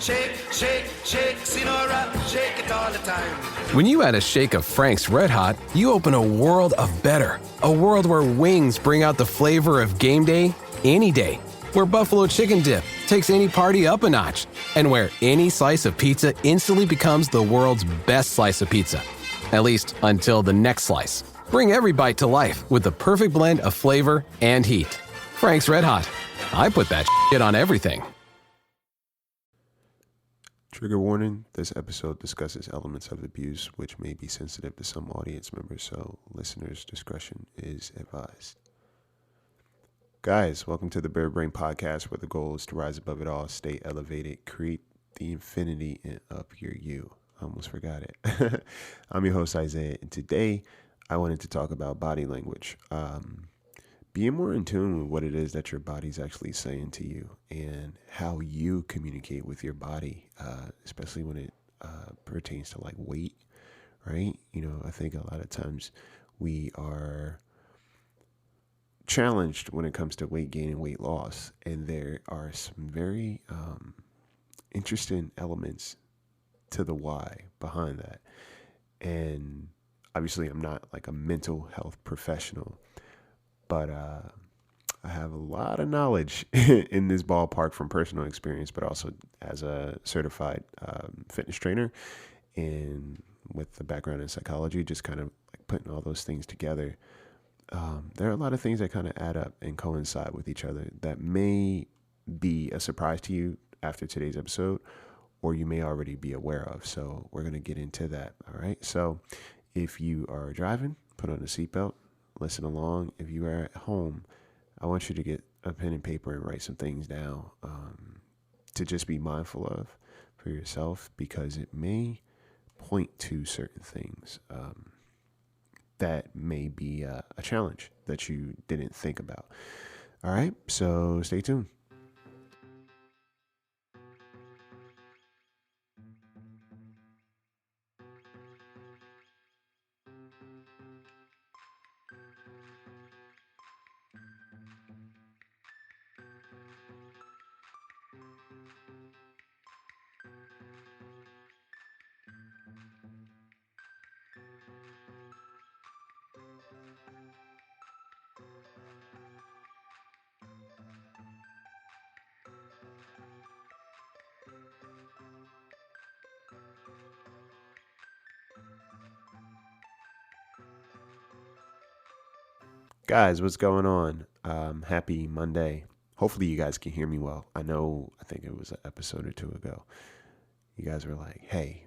Shake, shake, shake, Sinora, shake it all the time. When you add a shake of Frank's Red Hot, you open a world of better. A world where wings bring out the flavor of game day any day. Where buffalo chicken dip takes any party up a notch. And where any slice of pizza instantly becomes the world's best slice of pizza. At least until the next slice. Bring every bite to life with the perfect blend of flavor and heat. Frank's Red Hot. I put that shit on everything. Trigger warning, this episode discusses elements of abuse which may be sensitive to some audience members, so listeners' discretion is advised. Guys, welcome to the Bird Brain Podcast, where the goal is to rise above it all, stay elevated, create the infinity of your you. I almost forgot it. I'm your host, Isaiah, and today I wanted to talk about body language. Being more in tune with what it is that your body's actually saying to you and how you communicate with your body, especially when it pertains to like weight, right? You know, I think a lot of times we are challenged when it comes to weight gain and weight loss, and there are some very interesting elements to the why behind that. And obviously I'm not like a mental health professional, but I have a lot of knowledge in this ballpark from personal experience, but also as a certified fitness trainer and with the background in psychology, just kind of like putting all those things together. There are a lot of things that kind of add up and coincide with each other that may be a surprise to you after today's episode, or you may already be aware of. So we're going to get into that. All right. So if you are driving, put on a seatbelt. Listen along. If you are at home, I want you to get a pen and paper and write some things down to just be mindful of for yourself, because it may point to certain things that may be a challenge that you didn't think about. All right, so stay tuned. Guys, what's going on? Happy Monday. Hopefully you guys can hear me well. I think it was an episode or two ago. You guys were like, hey,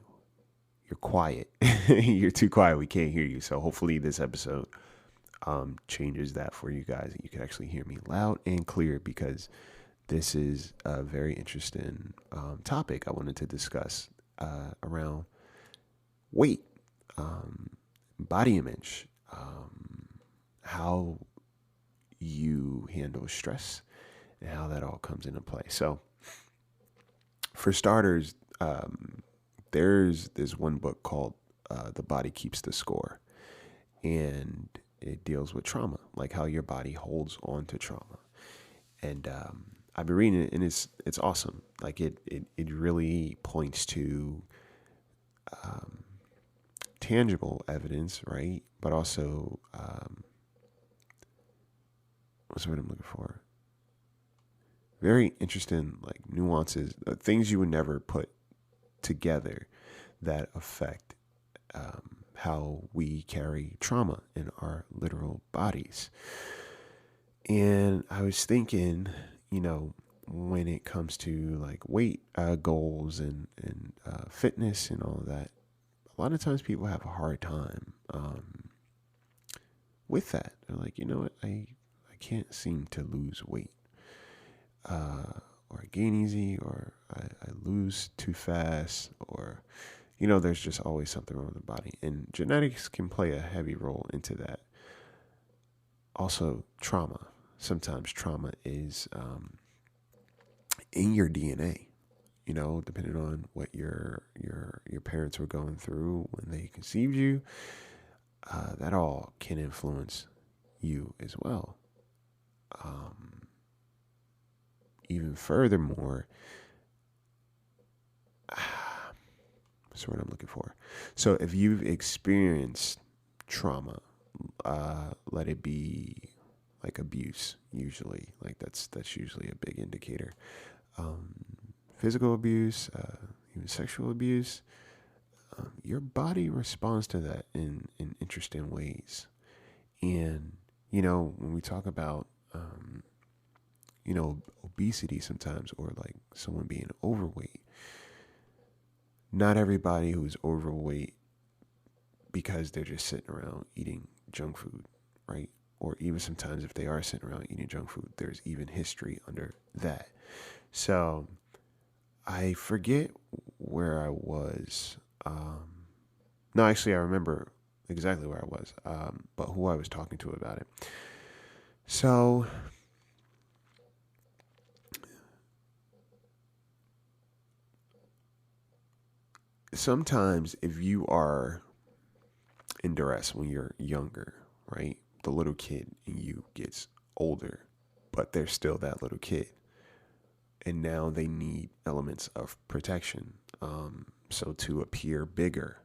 you're quiet. You're too quiet. We can't hear you. So hopefully this episode changes that for you guys, and you can actually hear me loud and clear, because this is a very interesting topic I wanted to discuss around weight, body image, how you handle stress, and how that all comes into play. So for starters, there's this one book called The Body Keeps the Score, and it deals with trauma, like how your body holds on to trauma. And I've been reading it, and it's awesome. Like it really points to tangible evidence, right? But also what's the word I'm looking for? Very interesting, like nuances, things you would never put together that affect how we carry trauma in our literal bodies. And I was thinking, you know, when it comes to like weight goals and fitness and all of that, a lot of times people have a hard time with that. They're like, you know what, I can't seem to lose weight, or I gain easy, or I lose too fast, or, you know, there's just always something wrong with the body. And genetics can play a heavy role into that. Also, trauma. Sometimes trauma is in your DNA, you know, depending on what your parents were going through when they conceived you. That all can influence you as well. Even furthermore, What's the word I'm looking for? So if you've experienced trauma, let it be like abuse, usually. Like that's usually a big indicator. Physical abuse, even sexual abuse, your body responds to that in interesting ways. And, when we talk about, obesity sometimes, or like someone being overweight, not everybody who's overweight because they're just sitting around eating junk food, right? Or even sometimes if they are sitting around eating junk food, there's even history under that. So I forget where I was. No, actually, I remember exactly where I was, but who I was talking to about it. So sometimes if you are in duress when you're younger, right? The little kid in you gets older, but they're still that little kid. And now they need elements of protection. So to appear bigger,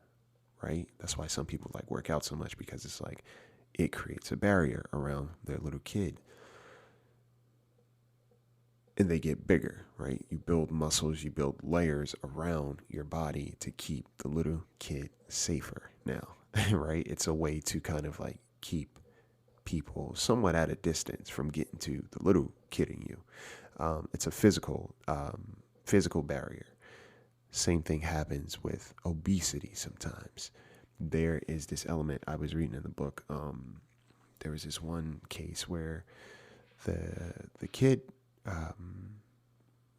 right? That's why some people like work out so much, because it's like it creates a barrier around their little kid. And they get bigger, right? You build muscles, you build layers around your body to keep the little kid safer now, right? It's a way to kind of like keep people somewhat at a distance from getting to the little kid in you. It's a physical barrier. Same thing happens with obesity sometimes. There is this element I was reading in the book. There was this one case where the kid,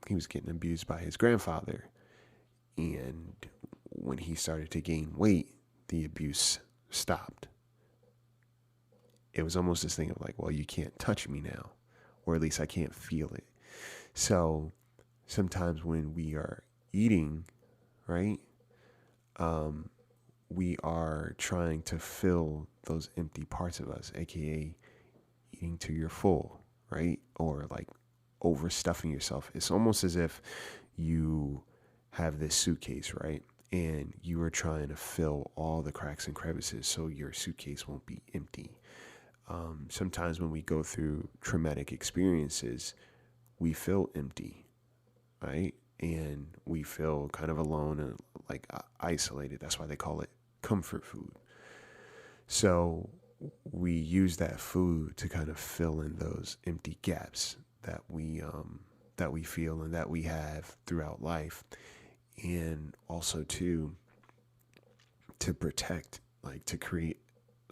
he was getting abused by his grandfather, and when he started to gain weight, the abuse stopped. It was almost this thing of like, well, you can't touch me now, or at least I can't feel it. So sometimes when we are eating, right, we are trying to fill those empty parts of us, aka eating till you're full, right? Or like overstuffing yourself. It's almost as if you have this suitcase, right? And you are trying to fill all the cracks and crevices so your suitcase won't be empty. Sometimes when we go through traumatic experiences, we feel empty, right? And we feel kind of alone and like isolated. That's why they call it comfort food. So we use that food to kind of fill in those empty gaps that we feel and that we have throughout life, and also to protect, like to create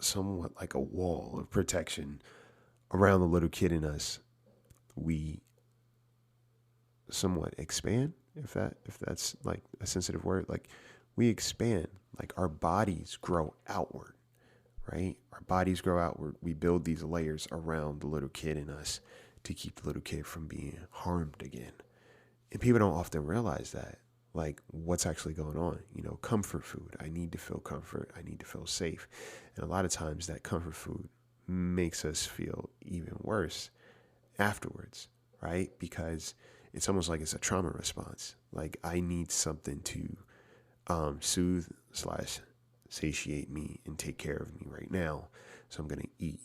somewhat like a wall of protection around the little kid in us. We somewhat expand, if that's like a sensitive word. Like we expand, like our bodies grow outward, right? Our bodies grow outward. We build these layers around the little kid in us to keep the little kid from being harmed again. And people don't often realize that, like what's actually going on. Comfort food. I need to feel comfort. I need to feel safe. And a lot of times that comfort food makes us feel even worse afterwards, right? Because it's almost like it's a trauma response. Like I need something to soothe / satiate me and take care of me right now. So I'm going to eat,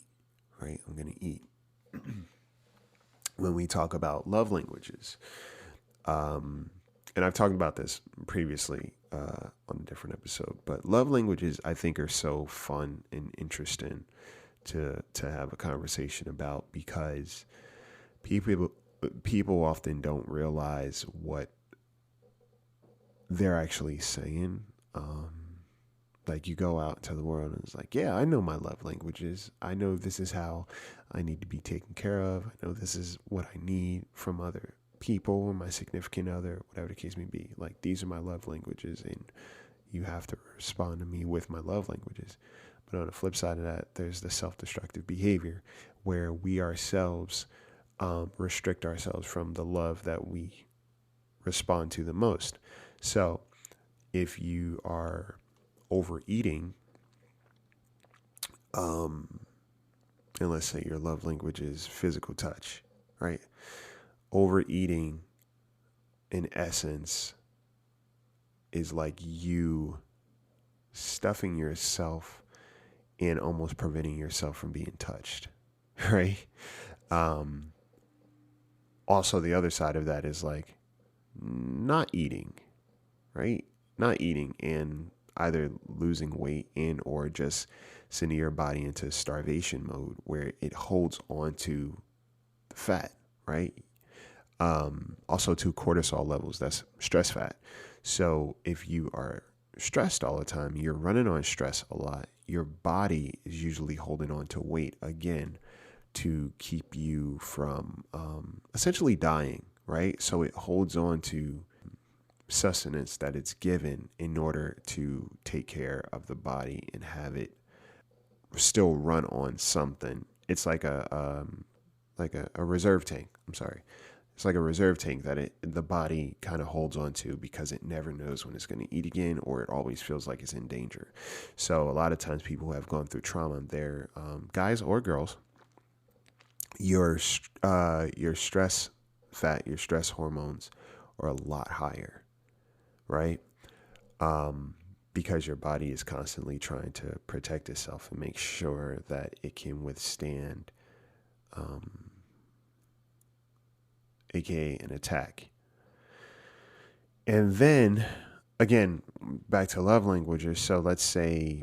right? I'm going to eat. When we talk about love languages, and I've talked about this previously on a different episode, but love languages I think are so fun and interesting to have a conversation about, because people often don't realize what they're actually saying. Like you go out to the world and it's like, yeah, I know my love languages. I know this is how I need to be taken care of. I know this is what I need from other people or my significant other, whatever the case may be. Like these are my love languages, and you have to respond to me with my love languages. But on the flip side of that, there's the self-destructive behavior where we ourselves restrict ourselves from the love that we respond to the most. So if you are overeating, and let's say your love language is physical touch, right? Overeating, in essence, is like you stuffing yourself and almost preventing yourself from being touched, right? Also, the other side of that is like not eating, right? Not eating and either losing weight and or just sending your body into starvation mode where it holds on to the fat, right? Also to cortisol levels, that's stress fat. So if you are stressed all the time, you're running on stress a lot, your body is usually holding on to weight again to keep you from essentially dying, right? So it holds on to sustenance that it's given in order to take care of the body and have it still run on something. It's like a reserve tank. I'm sorry. It's like a reserve tank that the body kind of holds on to because it never knows when it's going to eat again, or it always feels like it's in danger. So a lot of times people who have gone through trauma, they're guys or girls, your stress fat, your stress hormones are a lot higher, right? Because your body is constantly trying to protect itself and make sure that it can withstand aka an attack. And then again, back to love languages. So let's say,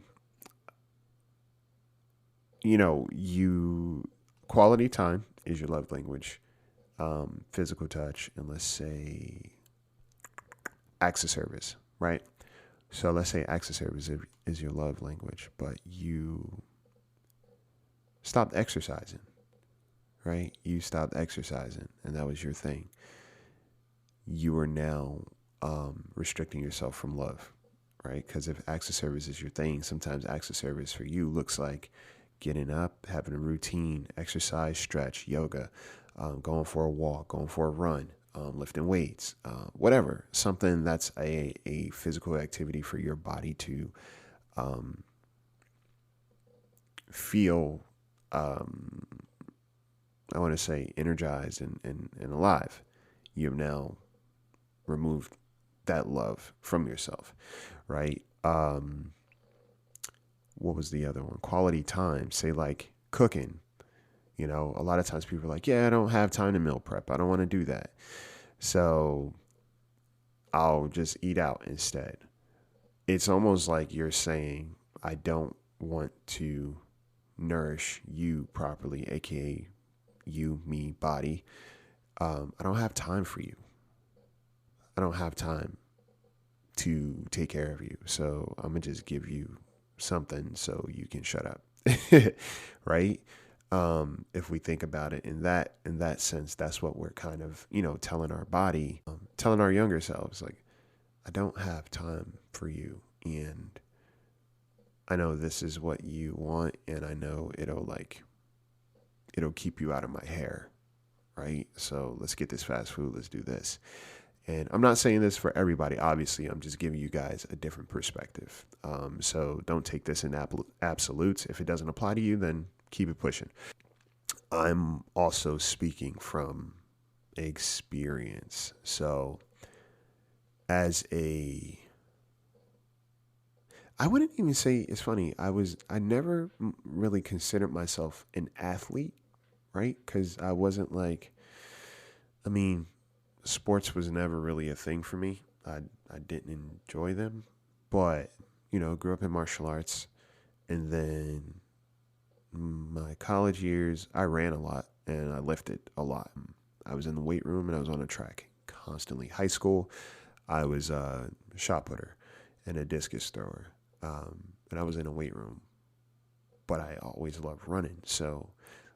quality time is your love language, physical touch, and let's say acts of service, right? So let's say acts of service is your love language, but you stopped exercising. Right? You stopped exercising and that was your thing. You are now restricting yourself from love, right? Because if acts of service is your thing, sometimes acts of service for you looks like getting up, having a routine, exercise, stretch, yoga, going for a walk, going for a run, lifting weights, whatever. Something that's a physical activity for your body to feel I want to say energized and alive. You have now removed that love from yourself, right? What was the other one? Quality time. Say like cooking. A lot of times people are like, yeah, I don't have time to meal prep. I don't want to do that. So I'll just eat out instead. It's almost like you're saying, I don't want to nourish you properly, aka you, me, body. I don't have time for you. I don't have time to take care of you. So I'm going to just give you something so you can shut up. Right? If we think about it in that sense, that's what we're kind of, telling our body, telling our younger selves, like, I don't have time for you. And I know this is what you want. And I know it'll keep you out of my hair, right? So let's get this fast food. Let's do this. And I'm not saying this for everybody. Obviously, I'm just giving you guys a different perspective. So don't take this in absolutes. If it doesn't apply to you, then keep it pushing. I'm also speaking from experience. So I wouldn't even say, it's funny. I never really considered myself an athlete, right? Because I wasn't sports was never really a thing for me. I didn't enjoy them, but, grew up in martial arts. And then my college years, I ran a lot and I lifted a lot. I was in the weight room and I was on a track constantly. High school, I was a shot putter and a discus thrower. And I was in a weight room, but I always loved running. So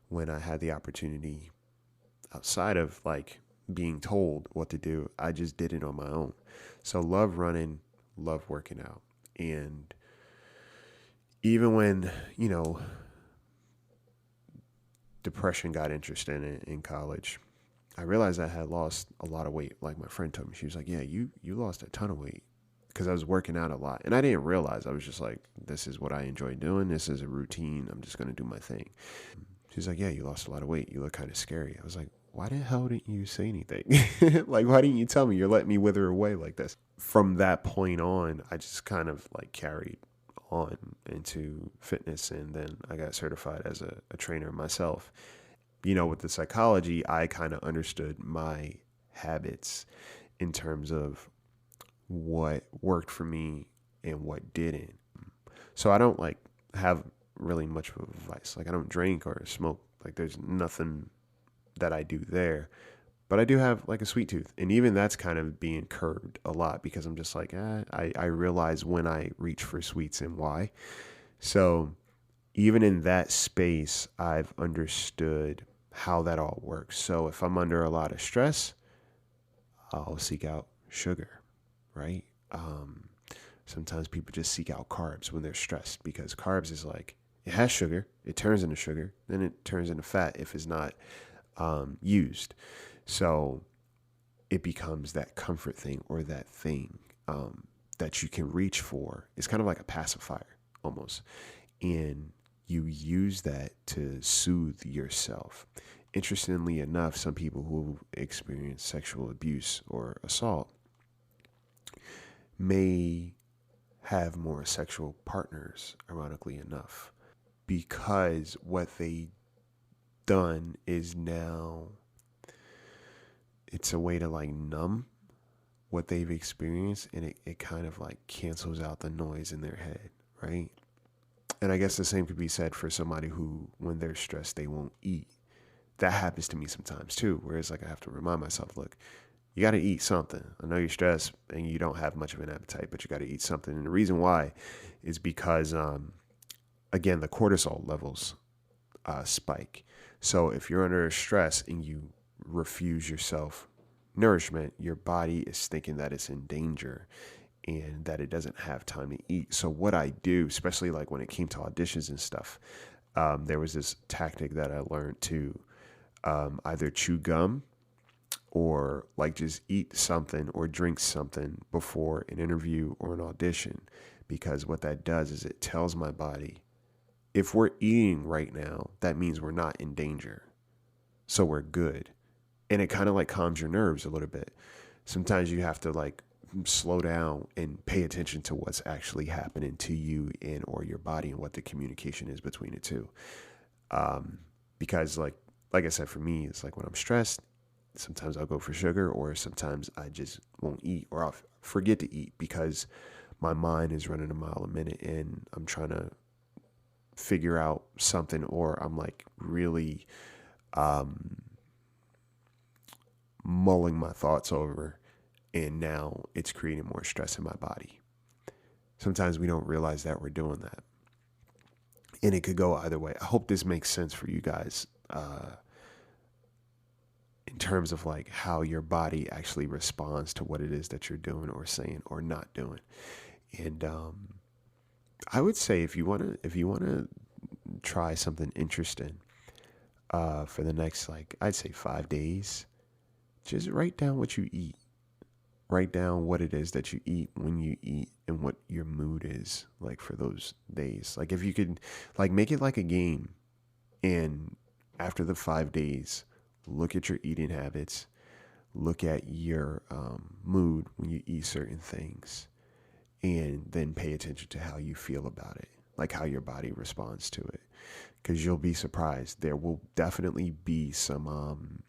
when I had the opportunity outside of being told what to do, I just did it on my own. So love running, love working out. And even when, depression got interested in college, I realized I had lost a lot of weight. Like my friend told me, she was like, yeah, you lost a ton of weight. Because I was working out a lot. And I didn't realize. I was just like, this is what I enjoy doing. This is a routine. I'm just going to do my thing. She's like, yeah, you lost a lot of weight. You look kind of scary. I was like, why the hell didn't you say anything? Like, why didn't you tell me? You're letting me wither away like this. From that point on, I just kind of like carried on into fitness, and then I got certified as a trainer myself. With the psychology, I kind of understood my habits in terms of what worked for me and what didn't. So I don't like have really much of a vice. Like, I don't drink or smoke. Like, there's nothing that I do there. But I do have like a sweet tooth. And even that's kind of being curbed a lot, because I'm just like, I realize when I reach for sweets and why. So even in that space, I've understood how that all works. So if I'm under a lot of stress, I'll seek out sugar, right? Sometimes people just seek out carbs when they're stressed, because carbs is like, it has sugar, it turns into sugar, then it turns into fat if it's not used. So it becomes that comfort thing, or that thing that you can reach for. It's kind of like a pacifier almost. And you use that to soothe yourself. Interestingly enough, some people who experience sexual abuse or assault may have more sexual partners, ironically enough, because what they done is now it's a way to like numb what they've experienced, and it kind of like cancels out the noise in their head, right? And I guess the same could be said for somebody who, when they're stressed, they won't eat. That happens to me sometimes too, where it's like I have to remind myself, look, you got to eat something. I know you're stressed and you don't have much of an appetite, but you got to eat something. And the reason why is because, again, the cortisol levels spike. So if you're under stress and you refuse yourself nourishment, your body is thinking that it's in danger and that it doesn't have time to eat. So what I do, especially like when it came to auditions and stuff, there was this tactic that I learned to either chew gum or like just eat something or drink something before an interview or an audition. Because what that does is it tells my body, if we're eating right now, that means we're not in danger. So we're good. And it kind of like calms your nerves a little bit. Sometimes you have to like slow down and pay attention to what's actually happening to you and or your body, and what the communication is between the two. Because like I said, for me, it's like when I'm stressed, sometimes I'll go for sugar, or sometimes I just won't eat, or I'll forget to eat because my mind is running a mile a minute and I'm trying to figure out something, or I'm like really mulling my thoughts over, and now it's creating more stress in my body. Sometimes we don't realize that we're doing that, and it could go either way. I hope this makes sense for you guys in terms of like how your body actually responds to what it is that you're doing or saying or not doing. And I would say if you want to try something interesting for the next, like, I'd say 5 days, just write down what you eat. Write down what it is that you eat, when you eat, and what your mood is like for those days. Like if you could like make it like a game, and after the 5 days, look at your eating habits, look at your mood when you eat certain things, and then pay attention to how you feel about it, like how your body responds to it. Because you'll be surprised. There will definitely be some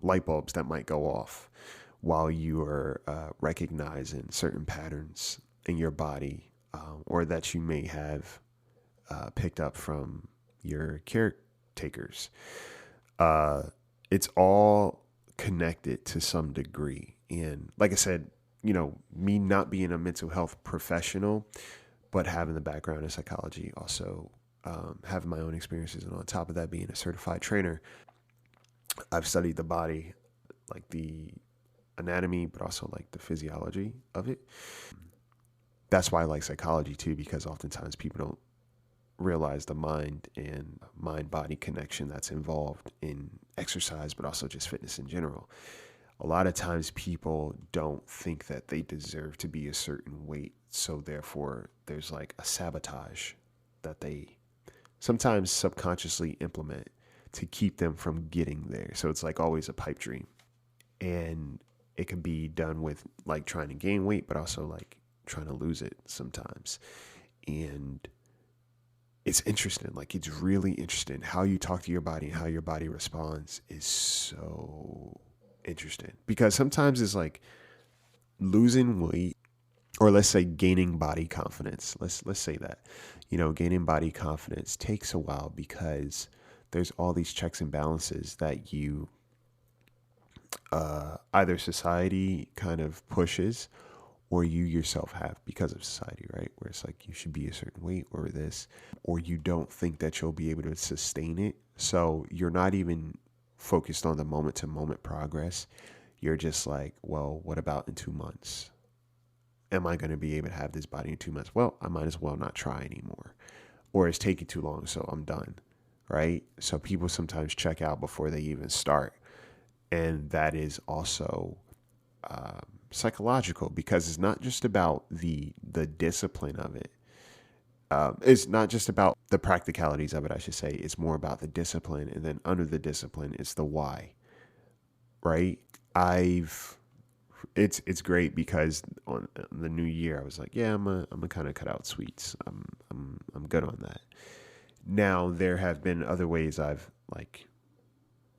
light bulbs that might go off while you are recognizing certain patterns in your body, or that you may have picked up from your caretakers. It's all connected to some degree. And like I said, me not being a mental health professional, but having the background in psychology, also having my own experiences, and on top of that, being a certified trainer, I've studied the body, like the anatomy, but also like the physiology of it. That's why I like psychology too, because oftentimes people don't realize the mind and mind-body connection that's involved in exercise, but also just fitness in general. A lot of times people don't think that they deserve to be a certain weight, so therefore there's like a sabotage that they sometimes subconsciously implement to keep them from getting there. So it's like always a pipe dream. And it can be done with like trying to gain weight, but also like trying to lose it sometimes. And it's interesting. Like, it's really interesting. How you talk to your body and how your body responds is so interesting, because sometimes it's like losing weight, or let's say gaining body confidence. Let's say that, gaining body confidence takes a while, because there's all these checks and balances that you either society kind of pushes, or you yourself have because of society, right? Where it's like you should be a certain weight or this, or you don't think that you'll be able to sustain it. So you're not even focused on the moment to moment progress. You're just like, well, what about in 2 months? Am I going to be able to have this body in 2 months? Well, I might as well not try anymore. Or it's taking too long, so I'm done, right? So people sometimes check out before they even start. And that is also psychological, because it's not just about the discipline of it. It's not just about the practicalities of it, I should say. It's more about the discipline, and then under the discipline, it's the why, right? It's great, because on the new year, I was like, yeah, I'm gonna kind of cut out sweets. I'm good on that. Now there have been other ways I've like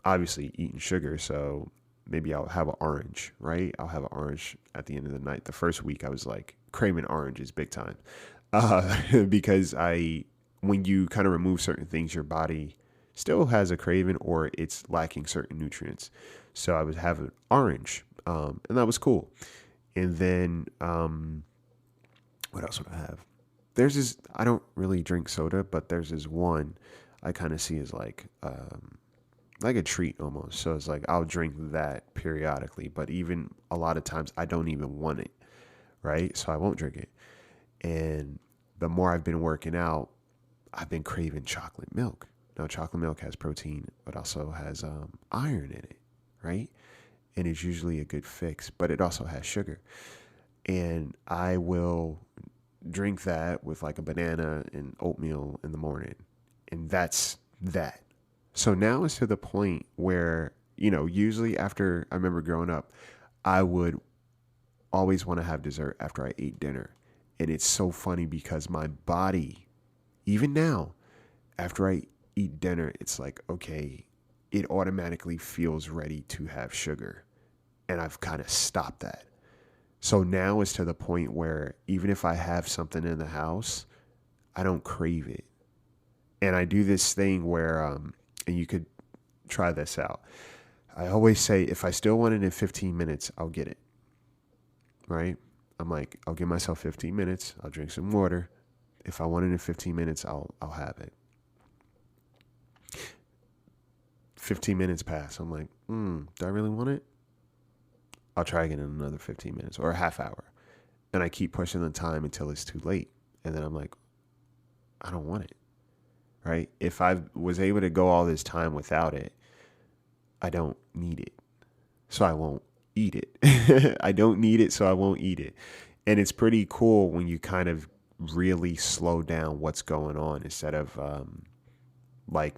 obviously eaten sugar, so maybe I'll have an orange, right? I'll have an orange at the end of the night. The first week I was like craving oranges big time, because when you kind of remove certain things, your body still has a craving, or it's lacking certain nutrients. So I would have an orange, and that was cool. And then what else would I have? There's this, I don't really drink soda, but there's this one I kind of see as like a treat almost. So it's like I'll drink that periodically, but even a lot of times I don't even want it, right? So I won't drink it. And the more I've been working out, I've been craving chocolate milk. Now, chocolate milk has protein, but also has iron in it, right? And it's usually a good fix, but it also has sugar. And I will drink that with like a banana and oatmeal in the morning. And that's that. So now it's to the point where, usually after, I remember growing up, I would always want to have dessert after I ate dinner. And it's so funny, because my body, even now, after I eat dinner, it's like, okay, it automatically feels ready to have sugar. And I've kind of stopped that. So now it's to the point where even if I have something in the house, I don't crave it. And I do this thing where, and you could try this out. I always say, if I still want it in 15 minutes, I'll get it. Right? I'm like, I'll give myself 15 minutes. I'll drink some water. If I want it in 15 minutes, I'll have it. 15 minutes pass. I'm like, do I really want it? I'll try again in another 15 minutes or a half hour. And I keep pushing the time until it's too late. And then I'm like, I don't want it. Right? If I was able to go all this time without it, I don't need it. So I won't eat it. I don't need it, so I won't eat it. And it's pretty cool when you kind of really slow down what's going on, instead of like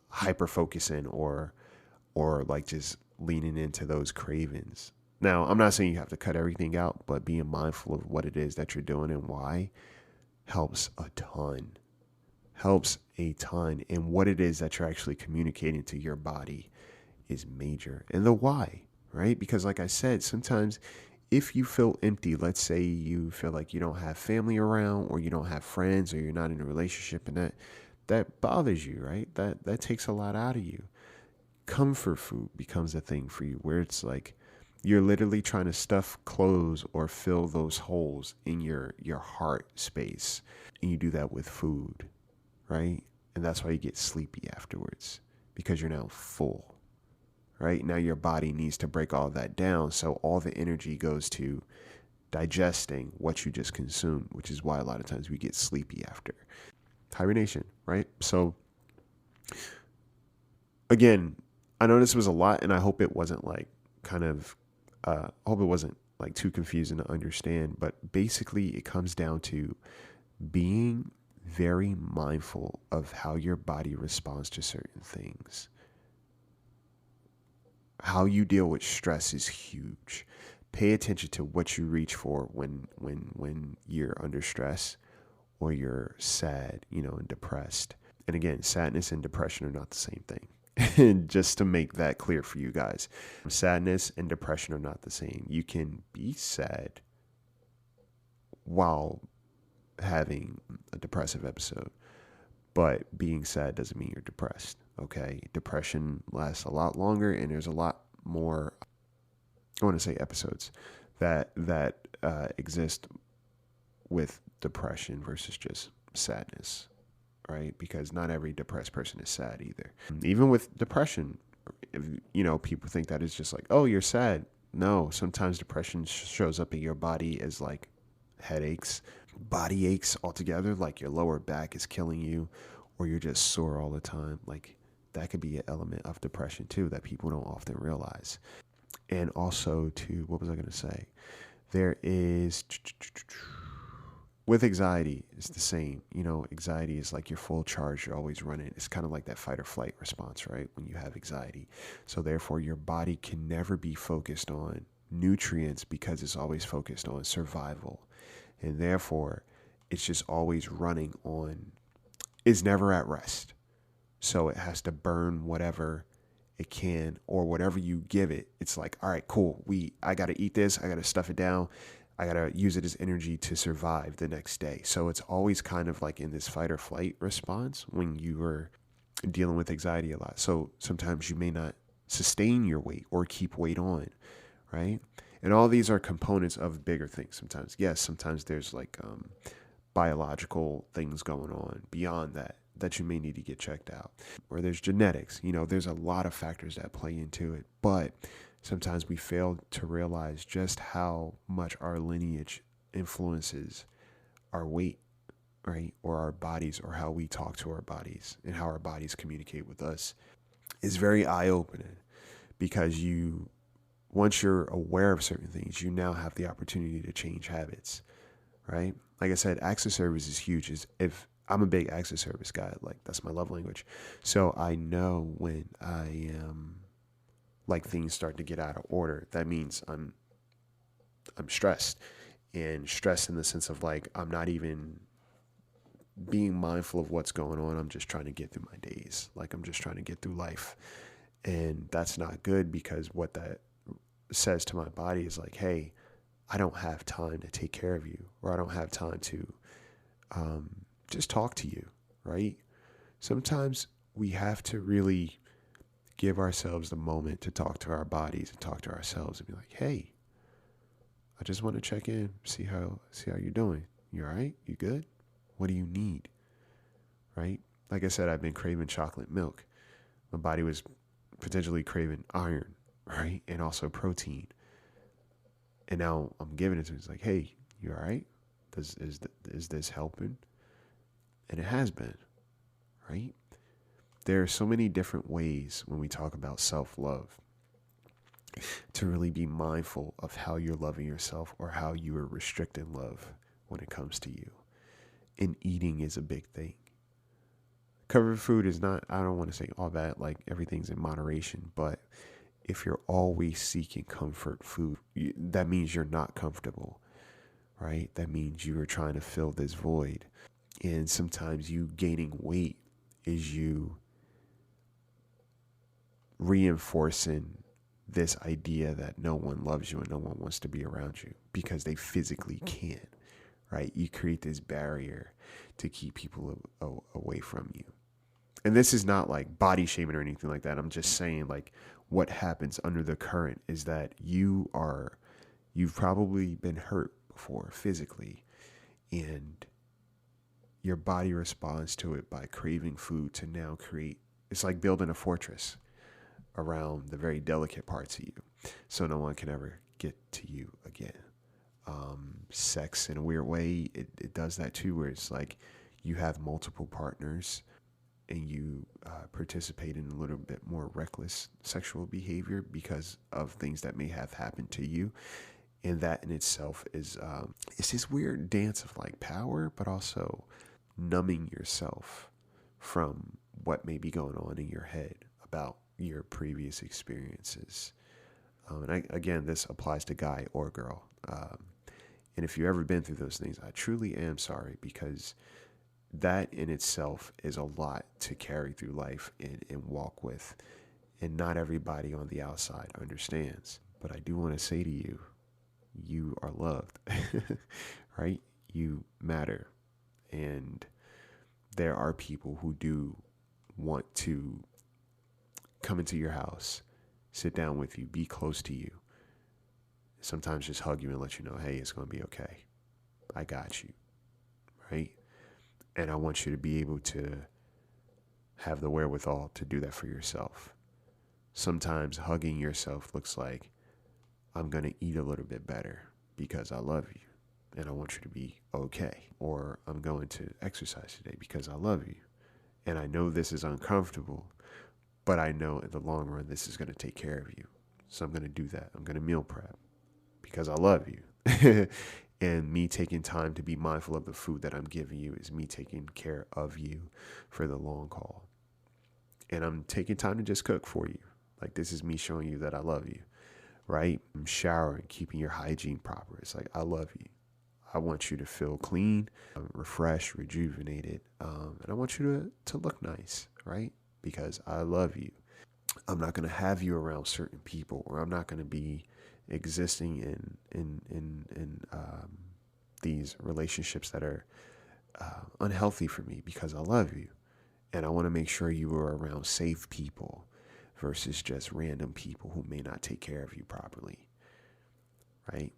hyper focusing or like just leaning into those cravings. Now, I'm not saying you have to cut everything out, but being mindful of what it is that you're doing and why helps a ton. Helps a ton. And what it is that you're actually communicating to your body is major. And the why, right? Because like I said, sometimes if you feel empty, let's say you feel like you don't have family around, or you don't have friends, or you're not in a relationship, and that bothers you, right? That takes a lot out of you. Comfort food becomes a thing for you, where it's like you're literally trying to stuff clothes or fill those holes in your heart space. And you do that with food, right? And that's why you get sleepy afterwards, because you're now full, right? Now your body needs to break all that down. So all the energy goes to digesting what you just consumed, which is why a lot of times we get sleepy after. Hibernation, right? So again, I know this was a lot, and I hope it wasn't like I hope it wasn't like too confusing to understand, but basically it comes down to being very mindful of how your body responds to certain things, how you deal with stress is huge. Pay attention to what you reach for when you're under stress or you're sad, and depressed. And again, sadness and depression are not the same thing. And just to make that clear for you guys, sadness and depression are not the same. You can be sad while having a depressive episode, but being sad doesn't mean you're depressed. Okay. Depression lasts a lot longer, and there's a lot more, I want to say, episodes that exist with depression versus just sadness, right? Because not every depressed person is sad either. Even with depression, people think that it's just like, oh, you're sad. No, sometimes depression shows up in your body as like headaches, body aches altogether, like your lower back is killing you, or you're just sore all the time. Like that could be an element of depression too that people don't often realize. And also what was I going to say? There is, with anxiety, it's the same. Anxiety is like your full charge. You're always running. It's kind of like that fight or flight response, right? When you have anxiety. So therefore, your body can never be focused on nutrients because it's always focused on survival. And therefore, it's just always running on, is never at rest. So it has to burn whatever it can, or whatever you give it. It's like, all right, cool. I got to eat this. I got to stuff it down. I got to use it as energy to survive the next day. So it's always kind of like in this fight or flight response when you are dealing with anxiety a lot. So sometimes you may not sustain your weight or keep weight on, right? And all these are components of bigger things sometimes. Yes, sometimes there's like biological things going on beyond that you may need to get checked out. Or there's genetics. There's a lot of factors that play into it. But sometimes we fail to realize just how much our lineage influences our weight, right? Or our bodies, or how we talk to our bodies and how our bodies communicate with us. It's very eye-opening because once you're aware of certain things, you now have the opportunity to change habits, right? Like I said, acts of service is huge. If I'm a big acts of service guy, like that's my love language. So I know when I am like things start to get out of order, that means I'm stressed, and stressed in the sense of like, I'm not even being mindful of what's going on. I'm just trying to get through my days. Like I'm just trying to get through life. And that's not good, because what that says to my body is like, hey, I don't have time to take care of you, or I don't have time to just talk to you, right? Sometimes we have to really give ourselves the moment to talk to our bodies and talk to ourselves and be like, hey, I just want to check in, see how you're doing. You all right? You good? What do you need? Right? Like I said, I've been craving chocolate milk. My body was potentially craving iron, right? And also protein. And now I'm giving it to him. It's like, hey, you all right? Is this helping? And it has been, right? There are so many different ways when we talk about self-love to really be mindful of how you're loving yourself, or how you are restricting love when it comes to you. And eating is a big thing. Comfort food is not, I don't want to say all that, like everything's in moderation, but if you're always seeking comfort food, that means you're not comfortable, right? That means you are trying to fill this void. And sometimes you gaining weight is you reinforcing this idea that no one loves you and no one wants to be around you because they physically can't, right? You create this barrier to keep people away from you. And this is not like body shaming or anything like that. I'm just saying, like, what happens under the current is that you've probably been hurt before physically, and your body responds to it by craving food to now create, it's like building a fortress around the very delicate parts of you so no one can ever get to you again. Sex, in a weird way, it does that too, where it's like you have multiple partners and you participate in a little bit more reckless sexual behavior because of things that may have happened to you. And that in itself is it's this weird dance of like power, but also numbing yourself from what may be going on in your head about your previous experiences. Again, this applies to guy or girl. And if you've ever been through those things, I truly am sorry, because that in itself is a lot to carry through life and walk with. And not everybody on the outside understands. But I do want to say to you, you are loved, right? You matter. And there are people who do want to come into your house, sit down with you, be close to you. Sometimes just hug you and let you know, hey, it's going to be okay. I got you, right? And I want you to be able to have the wherewithal to do that for yourself. Sometimes hugging yourself looks like, I'm going to eat a little bit better because I love you and I want you to be okay. Or I'm going to exercise today because I love you. And I know this is uncomfortable, but I know in the long run, this is going to take care of you. So I'm going to do that. I'm going to meal prep because I love you. And me taking time to be mindful of the food that I'm giving you is me taking care of you for the long haul. And I'm taking time to just cook for you. Like, this is me showing you that I love you, right? I'm showering, keeping your hygiene proper. It's like, I love you. I want you to feel clean, refreshed, rejuvenated. And I want you to look nice, right? Because I love you. I'm not going to have you around certain people, or I'm not going to be existing in these relationships that are unhealthy for me, because I love you. And I want to make sure you are around safe people versus just random people who may not take care of you properly, right?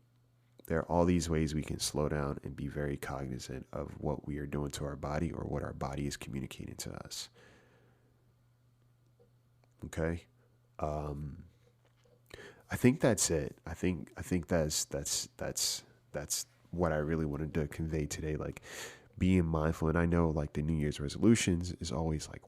There are all these ways we can slow down and be very cognizant of what we are doing to our body, or what our body is communicating to us. Okay. I think that's it. I think that's what I really wanted to convey today. Like, being mindful. And I know, like, the New Year's resolutions is always like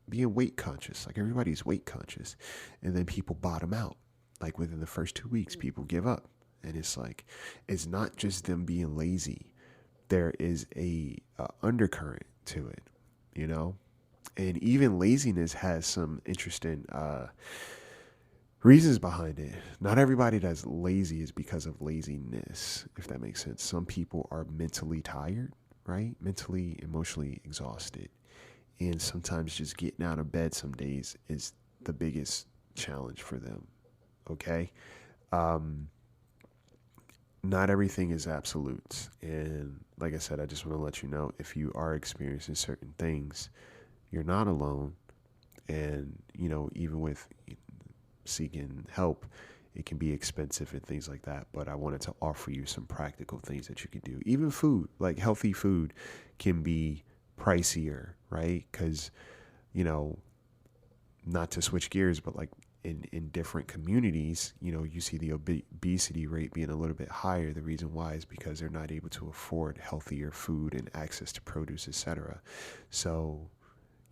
being weight conscious. Like, everybody's weight conscious, and then people bottom out. Like, within the first 2 weeks, people give up. And it's like, it's not just them being lazy. There is a undercurrent to it, you know? And even laziness has some interesting reasons behind it. Not everybody that's lazy is because of laziness, if that makes sense. Some people are mentally tired, right? Mentally, emotionally exhausted. And sometimes just getting out of bed some days is the biggest challenge for them, okay? Not everything is absolutes. And like I said, I just want to let you know, if you are experiencing certain things, you're not alone. And, you know, even with seeking help, it can be expensive and things like that. But I wanted to offer you some practical things that you can do. Even food, like healthy food, can be pricier, right? Because, you know, not to switch gears, but like in different communities, you know, you see the obesity rate being a little bit higher. The reason why is because they're not able to afford healthier food and access to produce, etc. So,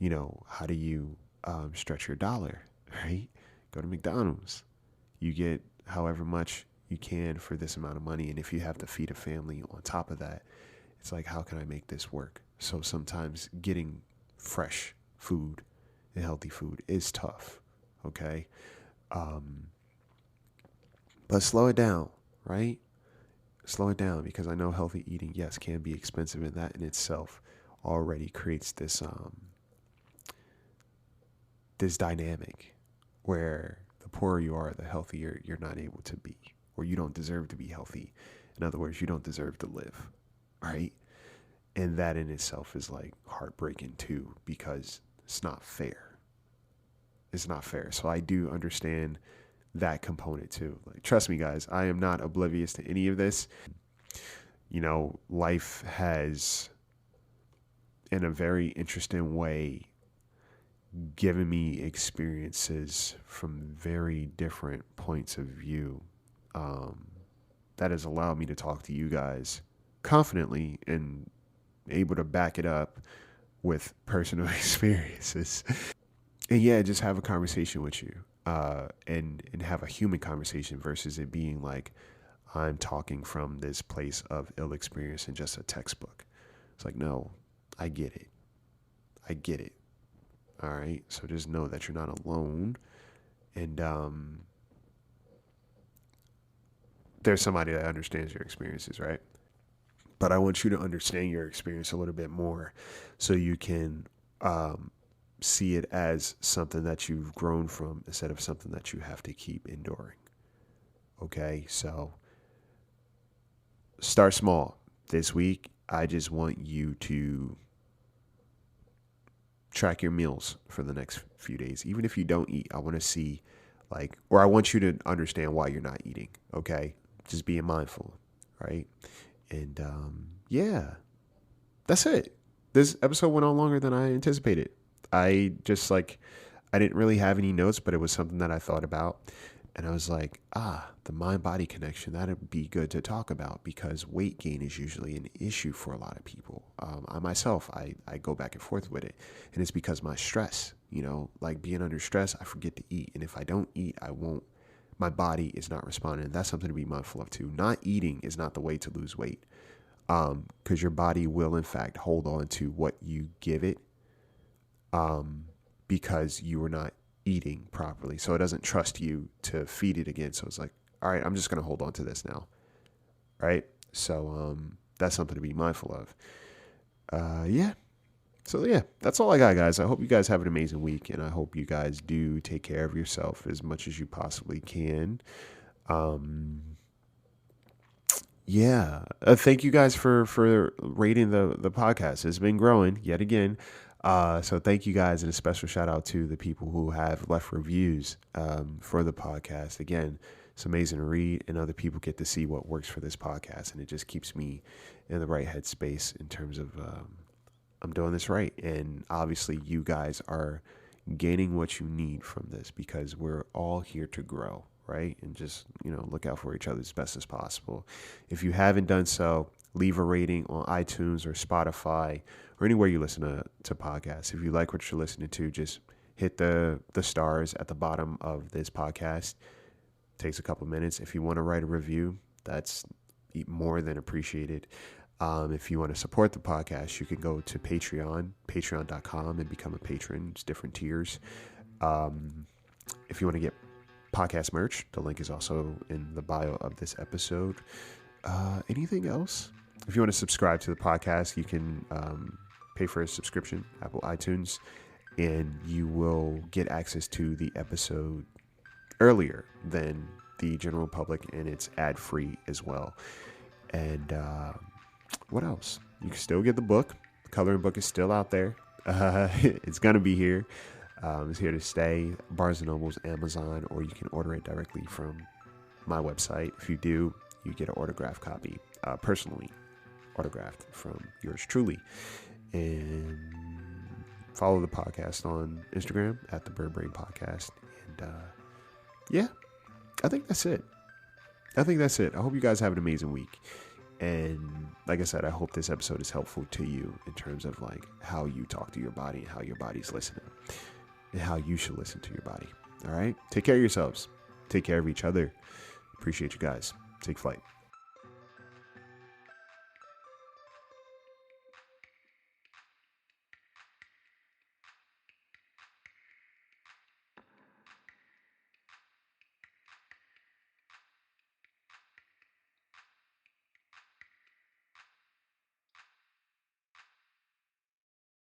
you know, how do you stretch your dollar, right? Go to McDonald's. You get however much you can for this amount of money. And if you have to feed a family on top of that, it's like, how can I make this work? So sometimes getting fresh food and healthy food is tough, okay? But slow it down, right? Slow it down, because I know healthy eating, yes, can be expensive, and that in itself already creates this this dynamic where the poorer you are, the healthier you're not able to be, or you don't deserve to be healthy. In other words, you don't deserve to live, right? And that in itself is like heartbreaking too, because it's not fair. It's not fair. So I do understand that component too. Like, trust me, guys, I am not oblivious to any of this. You know, life has, in a very interesting way, given me experiences from very different points of view that has allowed me to talk to you guys confidently and able to back it up with personal experiences. And yeah, just have a conversation with you and have a human conversation versus it being like I'm talking from this place of ill experience and just a textbook. It's like, no, I get it. All right. So just know that you're not alone. And there's somebody that understands your experiences, right? But I want you to understand your experience a little bit more so you can see it as something that you've grown from instead of something that you have to keep enduring. Okay, so start small. This week, I just want you to track your meals for the next few days. Even if you don't eat, I want to see or I want you to understand why you're not eating. Okay, just being mindful, right? And yeah, that's it. This episode went on longer than I anticipated. I didn't really have any notes, but it was something that I thought about. And I was like, the mind-body connection, that'd be good to talk about because weight gain is usually an issue for a lot of people. I myself, I go back and forth with it. And it's because my stress, being under stress, I forget to eat. And if I don't eat, my body is not responding. That's something to be mindful of too. Not eating is not the way to lose weight. Because your body will, in fact, hold on to what you give it because you were not eating properly. So it doesn't trust you to feed it again. So it's like, all right, I'm just going to hold on to this now. Right? So that's something to be mindful of. Yeah. So, yeah, that's all I got, guys. I hope you guys have an amazing week, and I hope you guys do take care of yourself as much as you possibly can. Yeah. Thank you guys for rating the podcast. It's been growing yet again. So thank you guys, and a special shout out to the people who have left reviews for the podcast. Again, it's amazing to read, and other people get to see what works for this podcast, and it just keeps me in the right headspace in terms of I'm doing this right. And obviously you guys are gaining what you need from this because we're all here to grow, right? And just, look out for each other as best as possible. If you haven't done so, leave a rating on iTunes or Spotify or anywhere you listen to podcasts. If you like what you're listening to, just hit the stars at the bottom of this podcast. It takes a couple minutes. If you want to write a review, that's more than appreciated. If you want to support the podcast, you can go to patreon.com and become a patron. It's different tiers. If you want to get podcast merch, the link is also in the bio of this episode. Anything else? If you want to subscribe to the podcast, you can pay for a subscription, Apple iTunes, and you will get access to the episode earlier than the general public, and it's ad-free as well. And what else? You can still get the book. The coloring book is still out there. It's going to be here. It's here to stay. Barnes & Noble's, Amazon, or you can order it directly from my website. If you do, you get an autographed copy, personally autographed from yours truly. And follow the podcast on Instagram at the Bird Brain Podcast. And yeah, I think that's it. I hope you guys have an amazing week. And like I said, I hope this episode is helpful to you in terms of how you talk to your body and how your body's listening and how you should listen to your body. All right. Take care of yourselves. Take care of each other. Appreciate you guys. Take flight.